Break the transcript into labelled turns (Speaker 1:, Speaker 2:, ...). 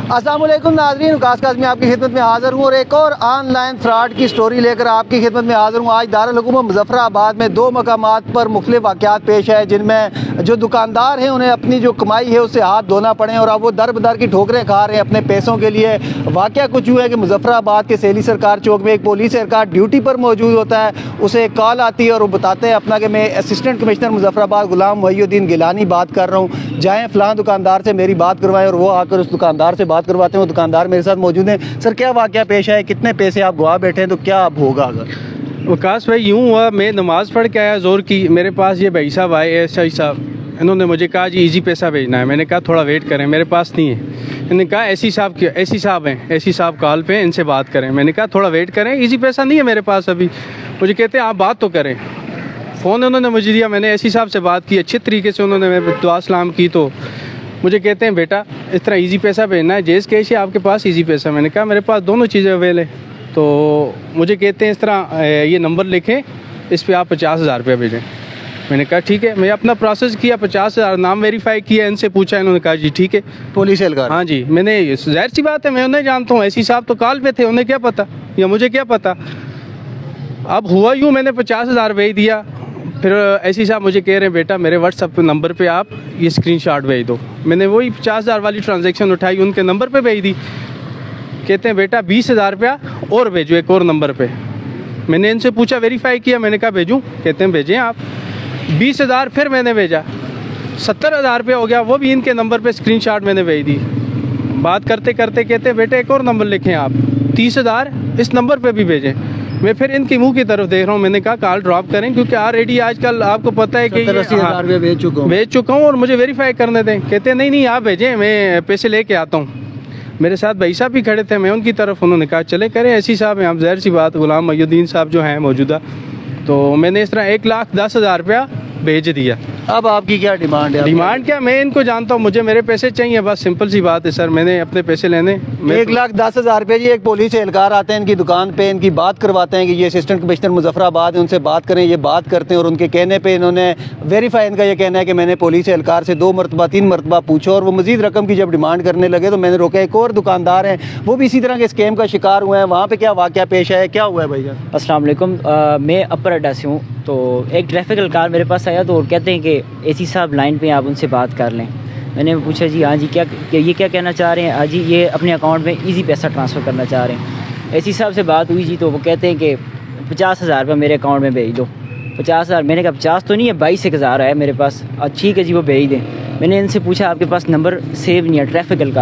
Speaker 1: अस्सलाम वालेकुम नाज़रीन, वकास काज़मी आपकी खिदमत में हाज़िर हूँ और एक और ऑनलाइन फ्रॉड की स्टोरी लेकर आपकी खिदमत में हाज़िर हूँ। आज दारुल हुकूमत मुज़फ़्फ़राबाद में दो मकामात पर मुख्तलिफ़ वाक़यात पेश है, जिनमें जो दुकानदार हैं उन्हें अपनी जो कमाई है उससे हाथ धोना पड़े और अब वो दर बदर की ठोकरें खा रहे हैं अपने पैसों के लिए। वाक़या कुछ यूँ है कि मुज़फ़्फ़राबाद के सेली सरकार चौक में एक पुलिस एहलकार ड्यूटी पर मौजूद होता है, उसे एक कॉल आती है और वो बताते हैं अपना कि मैं असिस्टेंट कमिश्नर मुज़फ़्फ़राबाद ग़ुलाम मुहिउद्दीन गिलानी बात कर रहा हूँ, जाएँ फ़लाँ दुकानदार से मेरी बात करवाएँ। और वो आकर उस दुकानदार से बात करवाते हैं। वो दुकानदार मेरे साथ मौजूद हैं। सर, क्या वाक़या पेश है, कितने पैसे आप गवा बैठे हैं, तो क्या अब होगा? अगर
Speaker 2: वकास भाई यूँ हुआ, मैं नमाज़ पढ़ के आया ज़ोर की, मेरे पास ये भाई साहब आए, एसआई साहब, इन्होंने मुझे कहा जी इजी पैसा भेजना है। मैंने कहा थोड़ा वेट करें, मेरे पास नहीं है। इन्होंने कहा एसी साहब हैं, एसी साहब कॉल पे, इनसे बात करें। मैंने कहा थोड़ा वेट करें, इजी पैसा नहीं है मेरे पास अभी। मुझे कहते हैं आप बात तो करें। फ़ोन उन्होंने मुझे दिया, मैंने एसी साहब से बात की, अच्छे तरीके से उन्होंने मेरे दुआ सलाम की। तो मुझे कहते हैं बेटा इस तरह इजी पैसा भेजना है, जेज़ कैश है आपके पास इजी पैसा? मैंने कहा मेरे पास दोनों चीज़ें अवेल है। तो मुझे कहते हैं इस तरह ये नंबर लिखें, इस पर आप 50,000 रुपया भेजें। मैंने कहा ठीक है। मैं अपना प्रोसेस किया, 50,000 नाम वेरीफाई किया, इनसे पूछा, इन्होंने कहा जी ठीक है।
Speaker 1: पुलिस एहलकार?
Speaker 2: हाँ जी। मैंने ज़ाहिर सी बात है मैं उन्हें जानता हूँ, एसी साहब तो कॉल पे थे, उन्हें क्या पता या मुझे क्या पता। अब हुआ यूँ, मैंने 50,000 भेज दिया। फिर एसी साहब मुझे कह रहे हैं बेटा मेरे व्हाट्सएप नंबर पे आप ये स्क्रीनशॉट भेज दो। मैंने वही 50,000 वाली ट्रांजैक्शन उठाई, उनके नंबर पे भेज दी। कहते हैं बेटा 20,000 रुपया और भेजो एक और नंबर पे। मैंने इनसे पूछा, वेरीफाई किया, मैंने कहा भेजूँ? कहते हैं भेजें आप। 20,000 फिर मैंने भेजा, 70,000 रुपया हो गया, वो भी इनके नंबर पे स्क्रीनशॉट मैंने भेज दी। बात करते करते कहते हैं बेटा एक और नंबर लिखें आप, 30,000 इस नंबर पे भी भेजें। मैं फिर इनकी मुंह की तरफ देख रहा हूँ, मैंने कहा कॉल ड्रॉप करें, क्योंकि ऑलरेडी आजकल आपको पता है कि
Speaker 1: 70,000 रुपये भेज चुका हूँ
Speaker 2: और मुझे वेरीफाई करने दें। कहते हैं नहीं आप भेजें, मैं पैसे लेके आता हूँ। मेरे साथ भाई साहब भी खड़े थे, मैं उनकी तरफ, उन्होंने कहा चले करें, ऐसी साहब हैं आप, ज़ाहिर सी बात ग़ुलाम मुहिउद्दीन साहब जो हैं मौजूदा। तो मैंने इस तरह 1,10,000 रुपया भेज दिया।
Speaker 1: अब आपकी क्या डिमांड है?
Speaker 2: डिमांड क्या, मैं इनको जानता हूँ, मुझे मेरे पैसे चाहिए, बस सिंपल सी बात है सर। मैंने अपने पैसे लेने।
Speaker 1: 1,10,000 रुपये जी। एक पुलिस एहलकार आते हैं इनकी दुकान पे, इनकी बात करवाते हैं कि ये असिस्टेंट कमिश्नर मुज़फ़्फ़राबाद है, उनसे बात करें। ये बात करते हैं और उनके कहने पे इन्होंने वेरीफाई, इनका ये कहना है कि मैंने पुलिस एहलकार से 2 मरतबा 3 मरतबा पूछा और वो मज़ीद रकम की जब डिमांड करने लगे तो मैंने रोका। एक और दुकानदार हैं, वो भी इसी तरह के स्कैम का शिकार हुए हैं। वहाँ पर क्या वाक़या पेश है, क्या हुआ है भाई जान?
Speaker 3: अस्सलाम वालेकुम। मैं अपर अड्डा से हूँ। तो एक ट्रैफिक एहलकार मेरे पास आया तो कहते हैं कि एसी साहब लाइन पे आप उनसे बात कर लें। मैंने पूछा जी हाँ जी ये क्या कहना चाह रहे हैं? हाँ जी ये अपने अकाउंट में इजी पैसा ट्रांसफ़र करना चाह रहे हैं। एसी साहब से बात हुई जी, तो वो कहते हैं कि 50,000 रुपये मेरे अकाउंट में भेज दो। 50,000? मैंने कहा 50 तो नहीं है, 22,000 है मेरे पास। ठीक है जी वो भेज दें। मैंने इनसे पूछा आपके पास नंबर सेव नहीं है ट्रैफिक एहलकार